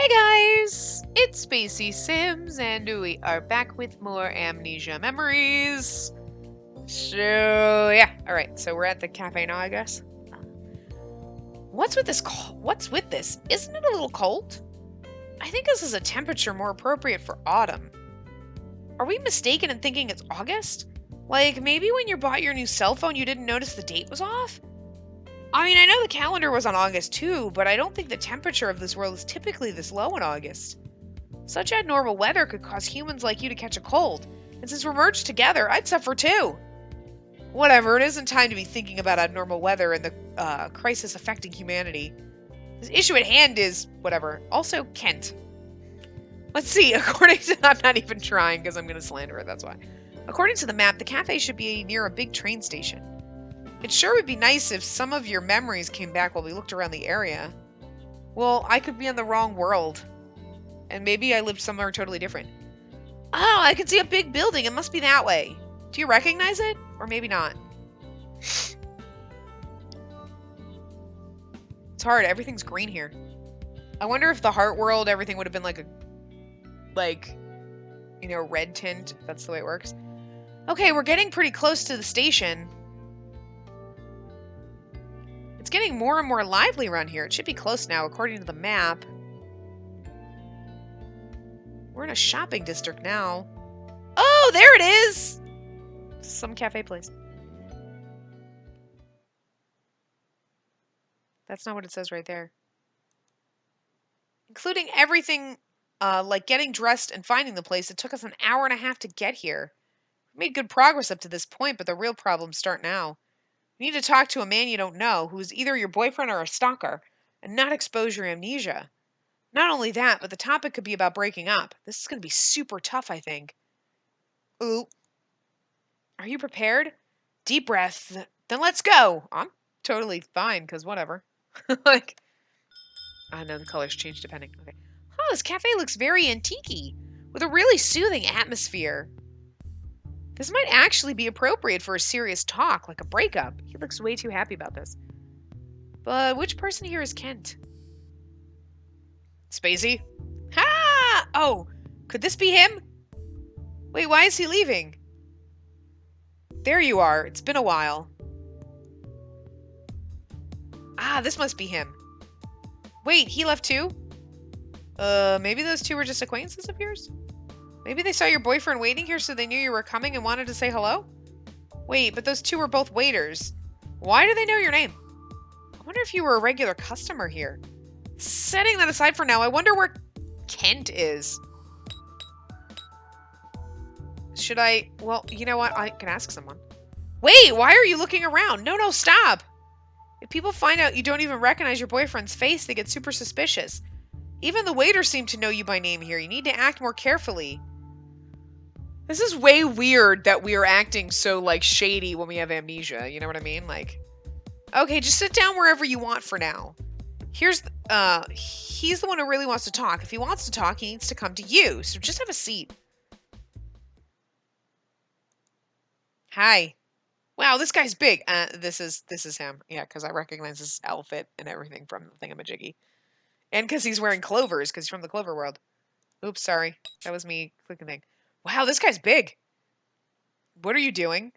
Hey guys, it's Spacey Sims, and we are back with more Amnesia memories. So yeah, all right. So we're at the cafe now, I guess. What's with this? What's with this? Isn't it a little cold? I think this is a temperature more appropriate for autumn. Are we mistaken in thinking it's August? Like maybe when you bought your new cell phone, you didn't notice the date was off? I mean, I know the calendar was on August too, but I don't think the temperature of this world is typically this low in August. Such abnormal weather could cause humans like you to catch a cold, and since we're merged together, I'd suffer too. Whatever, it isn't time to be thinking about abnormal weather and the crisis affecting humanity. The issue at hand is, whatever, also Kent. Let's see, according to... I'm not even trying because I'm going to slander it, that's why. According to the map, the cafe should be near a big train station. It sure would be nice if some of your memories came back while we looked around the area. Well, I could be in the wrong world. And maybe I lived somewhere totally different. Oh, I can see a big building. It must be that way. Do you recognize it? Or maybe not. It's hard. Everything's green here. I wonder if the heart world, everything would have been like red tint. If that's the way it works. Okay, we're getting pretty close to the station. It's getting more and more lively around here. It should be close now, according to the map. We're in a shopping district now. Oh, there it is! Some cafe place. That's not what it says right there. Including everything, like getting dressed and finding the place, it took us an hour and a half to get here. We made good progress up to this point, but the real problems start now. You need to talk to a man you don't know, who is either your boyfriend or a stalker, and not expose your amnesia. Not only that, but the topic could be about breaking up. This is going to be super tough, I think. Ooh. Are you prepared? Deep breath. Then let's go. I'm totally fine, because whatever. I know the colors change depending. Okay. Oh, this cafe looks very antique-y, with a really soothing atmosphere. This might actually be appropriate for a serious talk, like a breakup. He looks way too happy about this. But which person here is Kent? Spacey? Ha! Oh, could this be him? Wait, why is he leaving? There you are. It's been a while. Ah, this must be him. Wait, he left too? Maybe those two were just acquaintances of yours? Maybe they saw your boyfriend waiting here so they knew you were coming and wanted to say hello? Wait, but those two were both waiters. Why do they know your name? I wonder if you were a regular customer here. Setting that aside for now, I wonder where Kent is. Should I... Well, you know what? I can ask someone. Wait, why are you looking around? No, stop! If people find out you don't even recognize your boyfriend's face, they get super suspicious. Even the waiters seem to know you by name here. You need to act more carefully. This is way weird that we are acting so, like, shady when we have amnesia. You know what I mean? Like, okay, just sit down wherever you want for now. He's the one who really wants to talk. If he wants to talk, he needs to come to you. So just have a seat. Hi. Wow, this guy's big. This is him. Yeah, because I recognize his outfit and everything from the thingamajiggy. And because he's wearing clovers, because he's from the clover world. Oops, sorry. That was me clicking thing. Wow, this guy's big. What are you doing?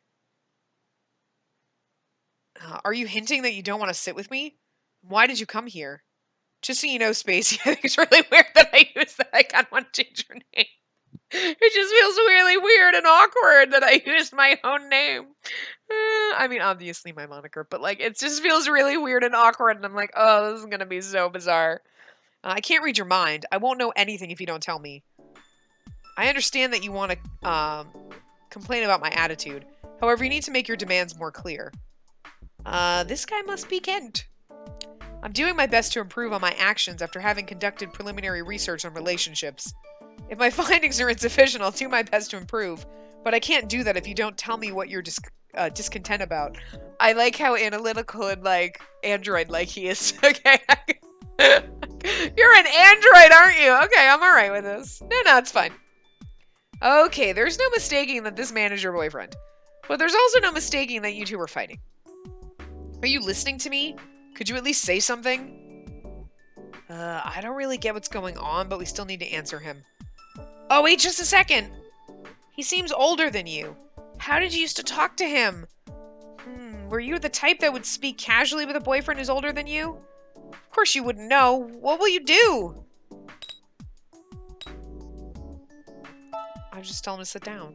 Are you hinting that you don't want to sit with me? Why did you come here? Just so you know, Spacey, I think it's really weird that I use that. I kind of want to change your name. It just feels really weird and awkward that I used my own name. I mean, obviously my moniker, but like, it just feels really weird and awkward, and I'm like, oh, this is going to be so bizarre. I can't read your mind. I won't know anything if you don't tell me. I understand that you want to complain about my attitude. However, you need to make your demands more clear. This guy must be Kent. I'm doing my best to improve on my actions after having conducted preliminary research on relationships. If my findings are insufficient, I'll do my best to improve. But I can't do that if you don't tell me what you're discontent about. I like how analytical and, like, android-like he is. Okay. You're an android, aren't you? Okay, I'm alright with this. No, it's fine. Okay, there's no mistaking that this man is your boyfriend. But there's also no mistaking that you two were fighting. Are you listening to me? Could you at least say something? I don't really get what's going on, but we still need to answer him. Oh, wait just a second! He seems older than you. How did you used to talk to him? Were you the type that would speak casually with a boyfriend who's older than you? Of course you wouldn't know. What will you do? I just tell him to sit down.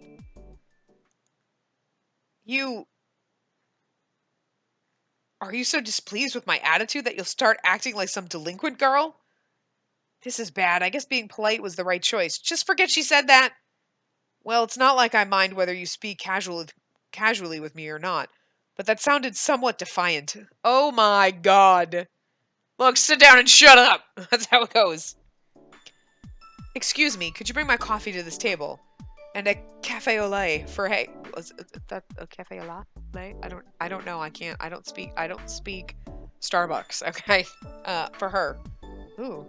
Are you so displeased with my attitude that you'll start acting like some delinquent girl? This is bad. I guess being polite was the right choice. Just forget she said that. Well, it's not like I mind whether you speak casually with me or not, but that sounded somewhat defiant. Oh my god. Look, sit down and shut up. That's how it goes. Excuse me, could you bring my coffee to this table? And a cafe au lait for was that a cafe au lait? I don't know. I don't speak Starbucks, okay? For her. Ooh.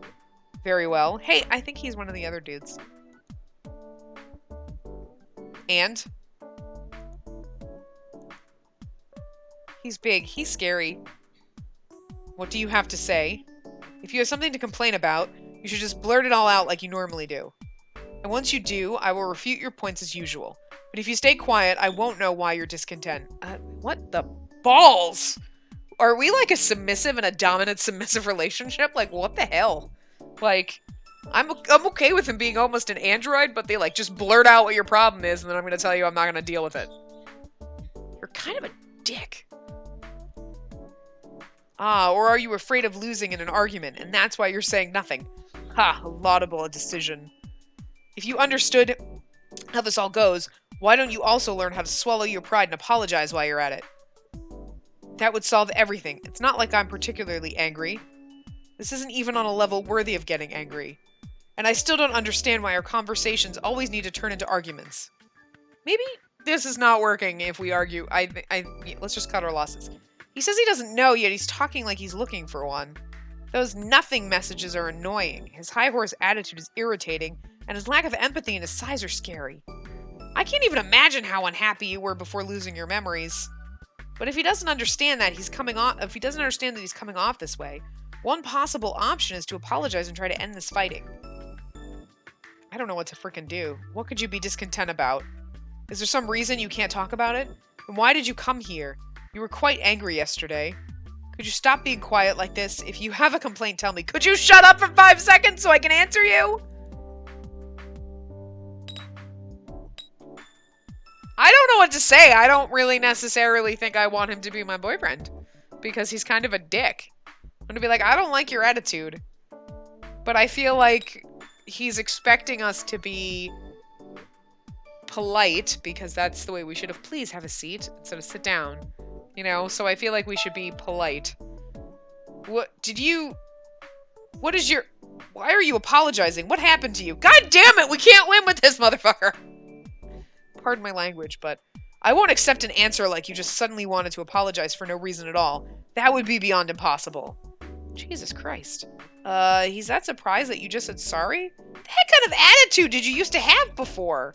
Very well. Hey, I think he's one of the other dudes. And? He's big. He's scary. What do you have to say? If you have something to complain about, you should just blurt it all out like you normally do. And once you do, I will refute your points as usual. But if you stay quiet, I won't know why you're discontent. What the balls? Are we like a submissive and a dominant submissive relationship? Like, what the hell? Like, I'm okay with him being almost an android, but they like just blurt out what your problem is, and then I'm going to tell you I'm not going to deal with it. You're kind of a dick. Or are you afraid of losing in an argument, and that's why you're saying nothing? Ha, laudable decision. If you understood how this all goes, why don't you also learn how to swallow your pride and apologize while you're at it? That would solve everything. It's not like I'm particularly angry. This isn't even on a level worthy of getting angry. And I still don't understand why our conversations always need to turn into arguments. Maybe this is not working if we argue. Let's just cut our losses. He says he doesn't know, yet he's talking like he's looking for one. Those nothing messages are annoying. His high horse attitude is irritating, and his lack of empathy and his sighs are scary. I can't even imagine how unhappy you were before losing your memories. But if he doesn't understand that he's coming off this way, one possible option is to apologize and try to end this fighting. I don't know what to frickin' do. What could you be discontent about? Is there some reason you can't talk about it? And why did you come here? You were quite angry yesterday. Could you stop being quiet like this? If you have a complaint, tell me. Could you shut up for 5 seconds so I can answer you? I don't know what to say. I don't really necessarily think I want him to be my boyfriend, because he's kind of a dick. I'm gonna be like, I don't like your attitude, but I feel like he's expecting us to be polite, because that's the way we should have. Please have a seat instead of sit down. You know, so I feel like we should be polite. Why are you apologizing? What happened to you? God damn it, we can't win with this motherfucker! Pardon my language, but I won't accept an answer like you just suddenly wanted to apologize for no reason at all. That would be beyond impossible. Jesus Christ. He's that surprised that you just said sorry? What the heck kind of attitude did you used to have before?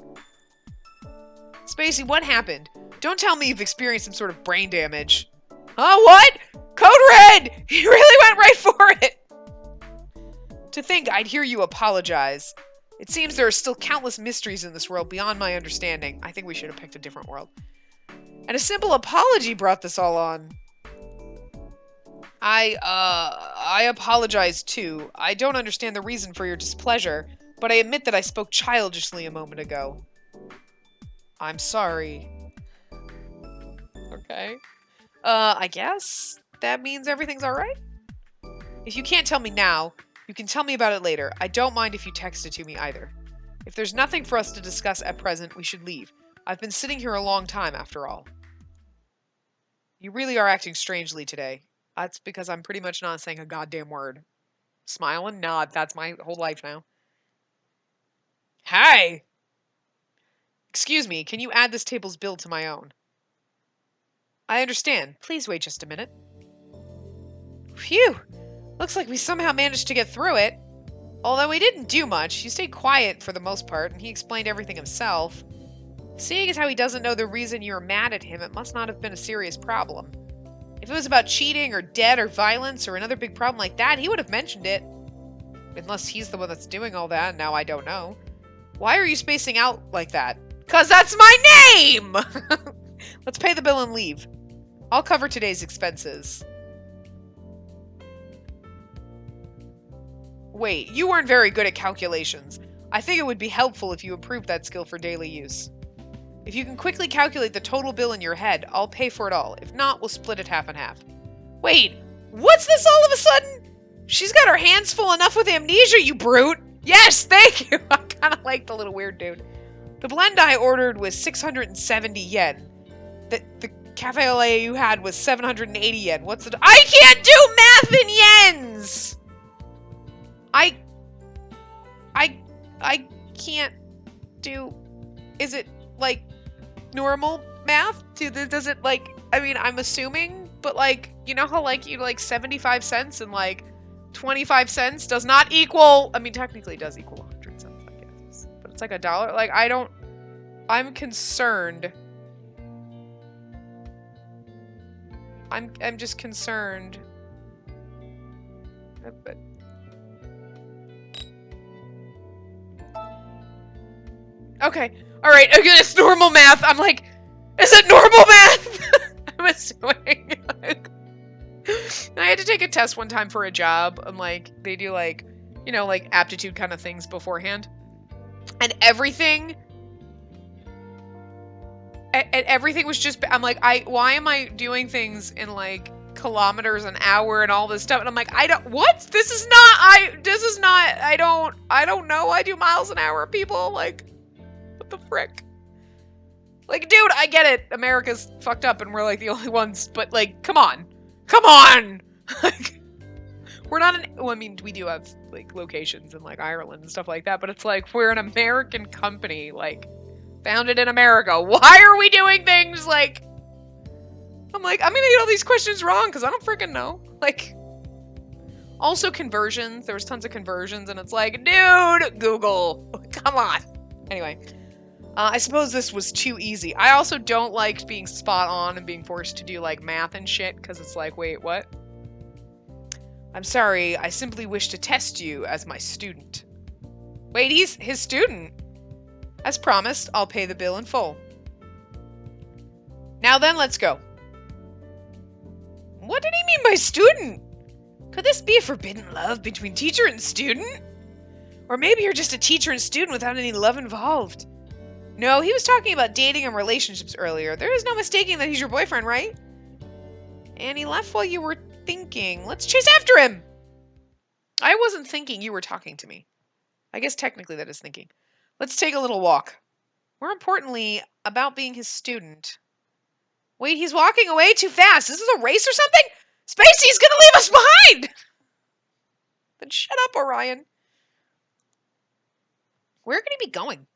Spacey, what happened? Don't tell me you've experienced some sort of brain damage. Huh, what? Code Red! He really went right for it! To think I'd hear you apologize. It seems there are still countless mysteries in this world beyond my understanding. I think we should have picked a different world. And a simple apology brought this all on. I apologize too. I don't understand the reason for your displeasure, but I admit that I spoke childishly a moment ago. I'm sorry. Okay. I guess that means everything's alright? If you can't tell me now, you can tell me about it later. I don't mind if you text it to me either. If there's nothing for us to discuss at present, we should leave. I've been sitting here a long time, after all. You really are acting strangely today. That's because I'm pretty much not saying a goddamn word. Smile and nod. That's my whole life now. Hi! Excuse me, can you add this table's bill to my own? I understand. Please wait just a minute. Phew! Looks like we somehow managed to get through it. Although he didn't do much, he stayed quiet for the most part, and he explained everything himself. Seeing as how he doesn't know the reason you're mad at him, it must not have been a serious problem. If it was about cheating, or debt, or violence, or another big problem like that, he would have mentioned it. Unless he's the one that's doing all that, now I don't know. Why are you spacing out like that? 'Cause that's my name! Let's pay the bill and leave. I'll cover today's expenses. Wait, you weren't very good at calculations. I think it would be helpful if you improved that skill for daily use. If you can quickly calculate the total bill in your head, I'll pay for it all. If not, we'll split it half and half. Wait, what's this all of a sudden? She's got her hands full enough with amnesia, you brute! Yes, thank you! I kinda like the little weird dude. The blend I ordered was 670 yen. The cafe au lait you had was 780 yen. What's the... I can't do math in yens! I can't do... Is it, like, normal math? Does it, like... I mean, I'm assuming, but, like, you know how, like, 75 cents and, like, 25 cents does not equal... I mean, technically it does equal 100 cents, I guess. But it's like $1. Like, I don't... I'm concerned. I'm just concerned. But... Okay. Alright, again, it's normal math. I'm like, is it normal math? I'm assuming. I had to take a test one time for a job, and like, they do like, you know, like aptitude kind of things beforehand. And everything was just, I'm like, why am I doing things in like kilometers an hour and all this stuff? And I'm like, I don't know. I do miles an hour, people. Like, what the frick? Like, dude, I get it. America's fucked up and we're like the only ones, but like, come on. Come on! Like, we're not an, well, I mean, we do have like locations in like Ireland and stuff like that, but it's like, we're an American company, like, founded in America. Why are we doing things like, I'm like, I'm gonna get all these questions wrong because I don't freaking know. Like, also conversions. There was tons of conversions and it's like, dude, Google, come on. Anyway, I suppose this was too easy. I also don't like being spot on and being forced to do like math and shit because it's like, wait, what? I'm sorry, I simply wish to test you as my student. Wait, he's his student? As promised, I'll pay the bill in full. Now then, let's go. What did he mean by student? Could this be a forbidden love between teacher and student? Or maybe you're just a teacher and student without any love involved. No, he was talking about dating and relationships earlier. There is no mistaking that he's your boyfriend, right? And he left while you were thinking. Let's chase after him! I wasn't thinking, you were talking to me. I guess technically that is thinking. Let's take a little walk. More importantly, about being his student. Wait, he's walking away too fast. Is this a race or something? Spacey's gonna leave us behind! Then shut up, Orion. Where could he be going?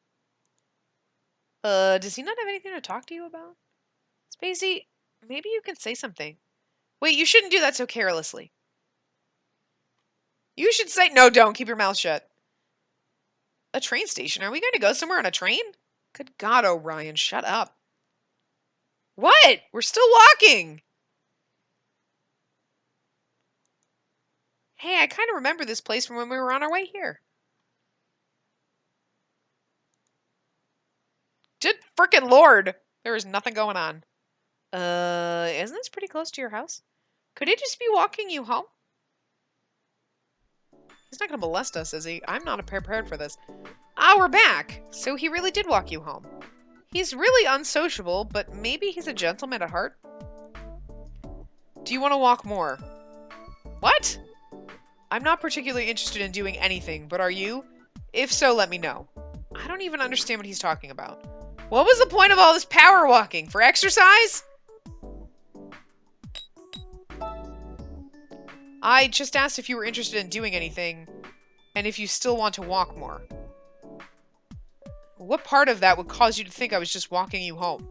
Does he not have anything to talk to you about? Spacey, maybe you can say something. Wait, you shouldn't do that so carelessly. You should say... No, don't. Keep your mouth shut. A train station? Are we going to go somewhere on a train? Good God, Orion, shut up. What? We're still walking. Hey, I kind of remember this place from when we were on our way here. Good frickin' Lord. There is nothing going on. Isn't this pretty close to your house? Could he just be walking you home? He's not gonna molest us, is he? I'm not prepared for this. Ah, we're back. So he really did walk you home. He's really unsociable, but maybe he's a gentleman at heart. Do you want to walk more? What? I'm not particularly interested in doing anything, but are you? If so, let me know. I don't even understand what he's talking about. What was the point of all this power walking? For exercise? I just asked if you were interested in doing anything, and if you still want to walk more. What part of that would cause you to think I was just walking you home?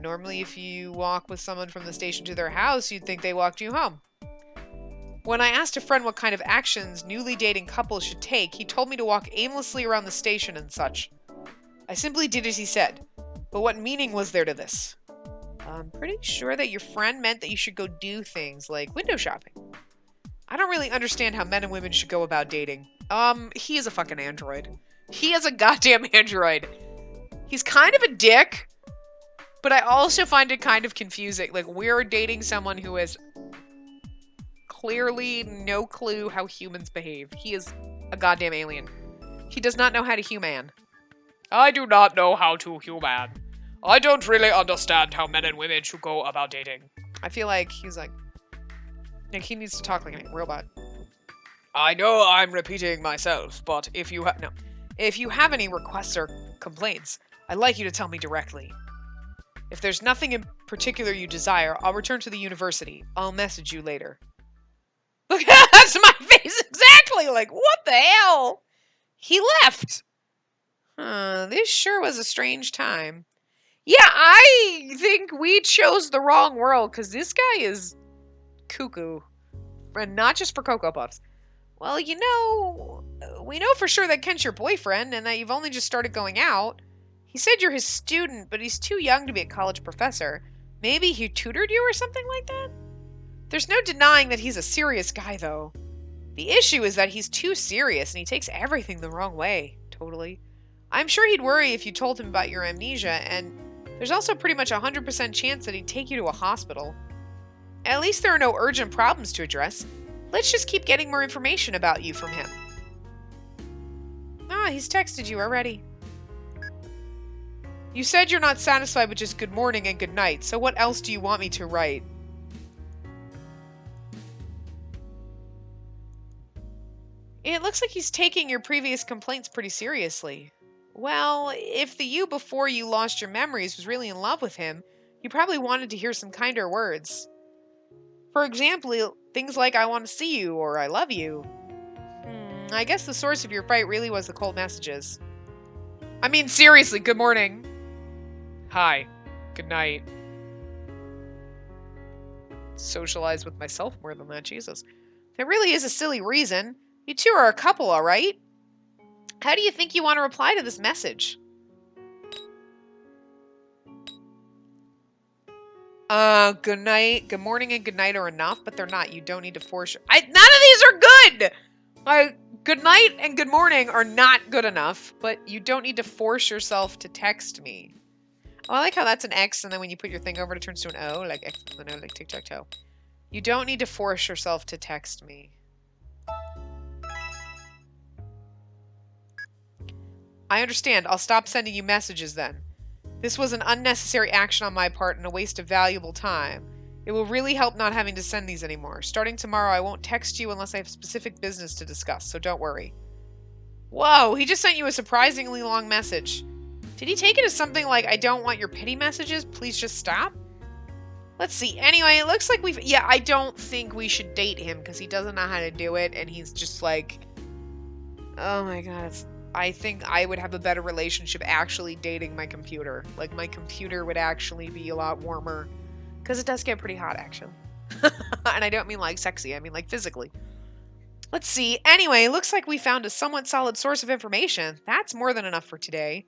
Normally if you walk with someone from the station to their house, you'd think they walked you home. When I asked a friend what kind of actions newly dating couples should take, he told me to walk aimlessly around the station and such. I simply did as he said. But what meaning was there to this? I'm pretty sure that your friend meant that you should go do things like window shopping. I don't really understand how men and women should go about dating. He is a fucking android. He is a goddamn android. He's kind of a dick, but I also find it kind of confusing. Like, we're dating someone who has clearly no clue how humans behave. He is a goddamn alien. He does not know how to human. I do not know how to human. I don't really understand how men and women should go about dating. I feel like he's like he needs to talk like a robot. I know I'm repeating myself, but if you have any requests or complaints, I'd like you to tell me directly. If there's nothing in particular you desire, I'll return to the university. I'll message you later. Look, that's my face exactly! Like, what the hell? He left! This sure was a strange time. Yeah, I think we chose the wrong world, because this guy is cuckoo. And not just for Cocoa Puffs. Well, you know, we know for sure that Kent's your boyfriend, and that you've only just started going out. He said you're his student, but he's too young to be a college professor. Maybe he tutored you or something like that? There's no denying that he's a serious guy, though. The issue is that he's too serious, and he takes everything the wrong way. Totally. I'm sure he'd worry if you told him about your amnesia, and there's also pretty much a 100% chance that he'd take you to a hospital. At least there are no urgent problems to address. Let's just keep getting more information about you from him. Ah, he's texted you already. You said you're not satisfied with just good morning and good night, so what else do you want me to write? It looks like he's taking your previous complaints pretty seriously. Well, if the you before you lost your memories was really in love with him, you probably wanted to hear some kinder words. For example, things like I want to see you or I love you. I guess the source of your fight really was the cold messages. I mean, seriously, good morning. Hi. Good night. Socialize with myself more than that, Jesus. There really is a silly reason. You two are a couple, alright? How do you think you want to reply to this message? Good night, good morning, and good night are enough, but they're not. You don't need to force none of these are good! Good night and good morning are not good enough, but you don't need to force yourself to text me. Oh, I like how that's an X, and then when you put your thing over, it turns to an O, like X, no, like tic-tac-toe. You don't need to force yourself to text me. I understand. I'll stop sending you messages then. This was an unnecessary action on my part and a waste of valuable time. It will really help not having to send these anymore. Starting tomorrow, I won't text you unless I have specific business to discuss, so don't worry. Whoa, he just sent you a surprisingly long message. Did he take it as something like, I don't want your pity messages, please just stop? Let's see. Anyway, it looks like yeah, I don't think we should date him because he doesn't know how to do it, and he's just like, oh my god, I think I would have a better relationship actually dating my computer. Like, my computer would actually be a lot warmer. Because it does get pretty hot, actually. And I don't mean, like, sexy. I mean, like, physically. Let's see. Anyway, looks like we found a somewhat solid source of information. That's more than enough for today.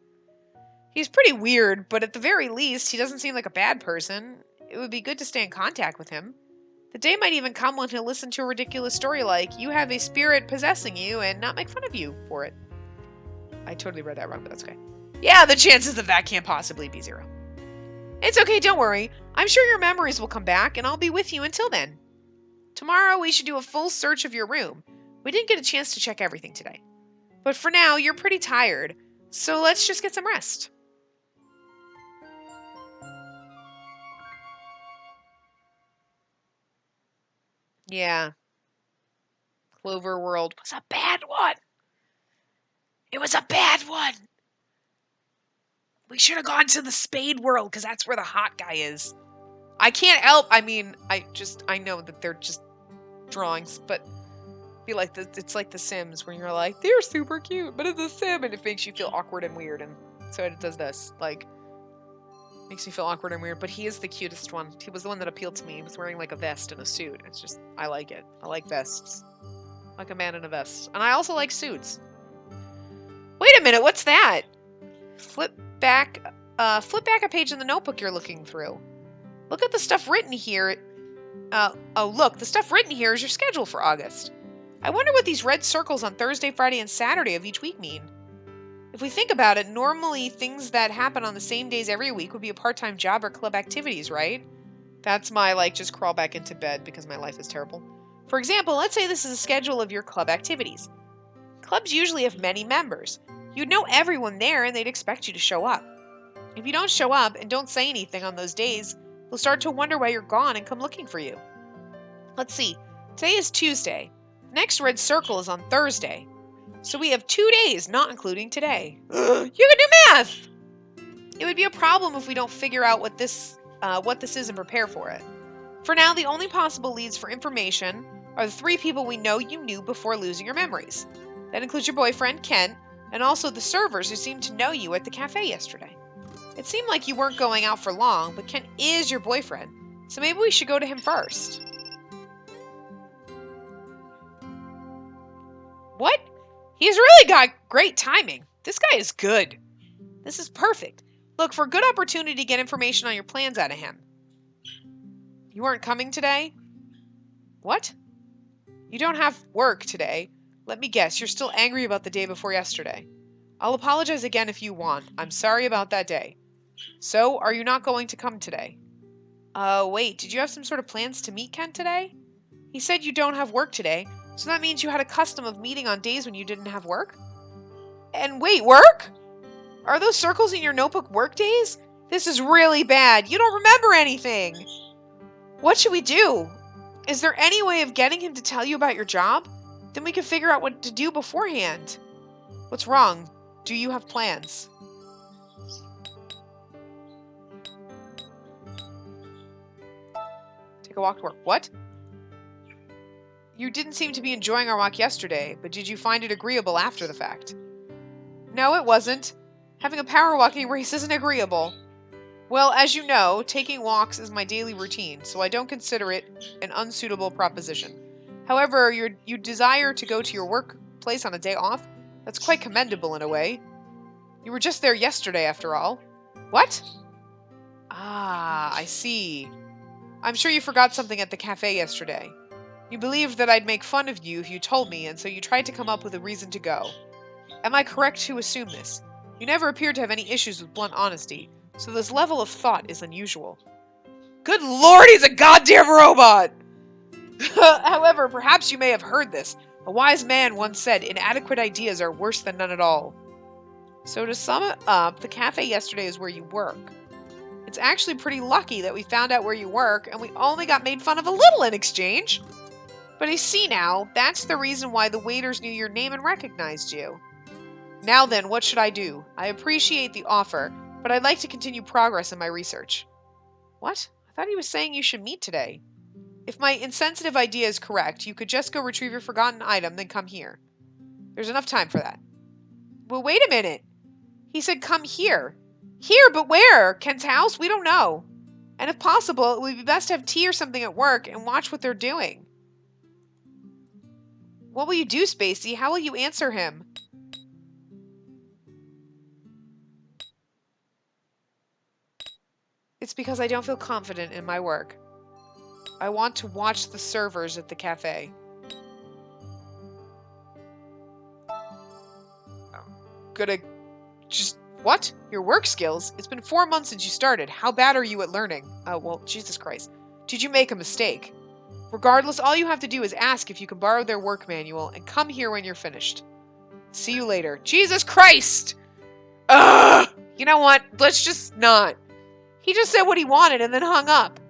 He's pretty weird, but at the very least, he doesn't seem like a bad person. It would be good to stay in contact with him. The day might even come when he'll listen to a ridiculous story like, you have a spirit possessing you, and not make fun of you for it. I totally read that wrong, but that's okay. Yeah, the chances of that can't possibly be 0. It's okay, don't worry. I'm sure your memories will come back, and I'll be with you until then. Tomorrow, we should do a full search of your room. We didn't get a chance to check everything today. But for now, you're pretty tired, so let's just get some rest. Yeah. Clover World was a bad one. It was a bad one. We should have gone to the Spade World, because that's where the hot guy is. I can't help. I mean, I know that they're just drawings, but feel like it's like The Sims, where you're like, they're super cute, but it's a sim, and it makes you feel awkward and weird, and so it does this. Like, makes me feel awkward and weird, but he is the cutest one. He was the one that appealed to me. He was wearing, like, a vest and a suit. It's just, I like it. I like vests. Like a man in a vest. And I also like suits. Wait a minute, what's that? Flip back a page in the notebook you're looking through. Look at the stuff written here. Oh, look, the stuff written here is your schedule for August. I wonder what these red circles on Thursday, Friday, and Saturday of each week mean. If we think about it, normally things that happen on the same days every week would be a part-time job or club activities, right? That's my, like, just crawl back into bed because my life is terrible. For example, let's say this is a schedule of your club activities. Clubs usually have many members. You'd know everyone there and they'd expect you to show up. If you don't show up and don't say anything on those days, they'll start to wonder why you're gone and come looking for you. Let's see, today is Tuesday. The next red circle is on Thursday. So we have 2 days, not including today. You can do math! It would be a problem if we don't figure out what this is and prepare for it. For now, the only possible leads for information are the 3 people we know you knew before losing your memories. That includes your boyfriend, Kent, and also the servers who seemed to know you at the cafe yesterday. It seemed like you weren't going out for long, but Kent is your boyfriend, so maybe we should go to him first. What? He's really got great timing. This guy is good. This is perfect. Look for a good opportunity to get information on your plans out of him. You aren't coming today? What? You don't have work today. Let me guess, you're still angry about the day before yesterday. I'll apologize again if you want. I'm sorry about that day. So, are you not going to come today? Wait, did you have some sort of plans to meet Kent today? He said you don't have work today, so that means you had a custom of meeting on days when you didn't have work? And wait, work? Are those circles in your notebook work days? This is really bad. You don't remember anything. What should we do? Is there any way of getting him to tell you about your job? Then we can figure out what to do beforehand. What's wrong? Do you have plans? Take a walk to work. What? You didn't seem to be enjoying our walk yesterday, but did you find it agreeable after the fact? No, it wasn't. Having a power walking race isn't agreeable. Well, as you know, taking walks is my daily routine, so I don't consider it an unsuitable proposition. However, you desire to go to your workplace on a day off? That's quite commendable in a way. You were just there yesterday, after all. What? Ah, I see. I'm sure you forgot something at the cafe yesterday. You believed that I'd make fun of you if you told me, and so you tried to come up with a reason to go. Am I correct to assume this? You never appeared to have any issues with blunt honesty, so this level of thought is unusual. Good lord, he's a goddamn robot! However, perhaps you may have heard this. A wise man once said, inadequate ideas are worse than none at all. So to sum it up, the cafe yesterday is where you work. It's actually pretty lucky that we found out where you work, and we only got made fun of a little in exchange. But I see now, that's the reason why the waiters knew your name and recognized you. Now then, what should I do? I appreciate the offer, but I'd like to continue progress in my research. What? I thought he was saying you should meet today. If my insensitive idea is correct, you could just go retrieve your forgotten item, then come here. There's enough time for that. Well, wait a minute. He said come here. Here, but where? Kent's house? We don't know. And if possible, it would be best to have tea or something at work and watch what they're doing. What will you do, Spacey? How will you answer him? It's because I don't feel confident in my work. I want to watch the servers at the cafe. I'm gonna just... What? Your work skills? It's been 4 months since you started. How bad are you at learning? Oh, well, Jesus Christ. Did you make a mistake? Regardless, all you have to do is ask if you can borrow their work manual and come here when you're finished. See you later. Jesus Christ! Ugh! You know what? Let's just not. He just said what he wanted and then hung up.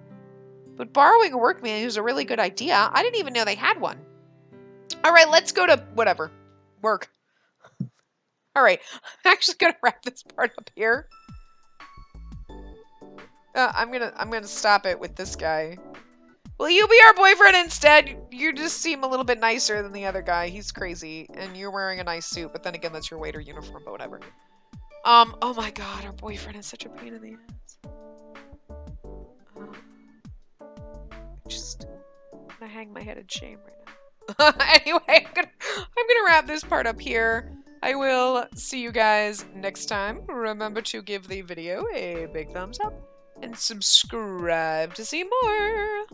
But borrowing a work manual is a really good idea. I didn't even know they had one. Alright, let's go to whatever. Work. Alright, I'm actually gonna wrap this part up here. I'm gonna stop it with this guy. Will you be our boyfriend instead? You just seem a little bit nicer than the other guy. He's crazy, and you're wearing a nice suit, but then again, that's your waiter uniform, but whatever. Oh my god, our boyfriend is such a pain in the ass. I'm gonna hang my head in shame right now. Anyway, I'm gonna wrap this part up here. I will see you guys next time. Remember to give the video a big thumbs up and subscribe to see more.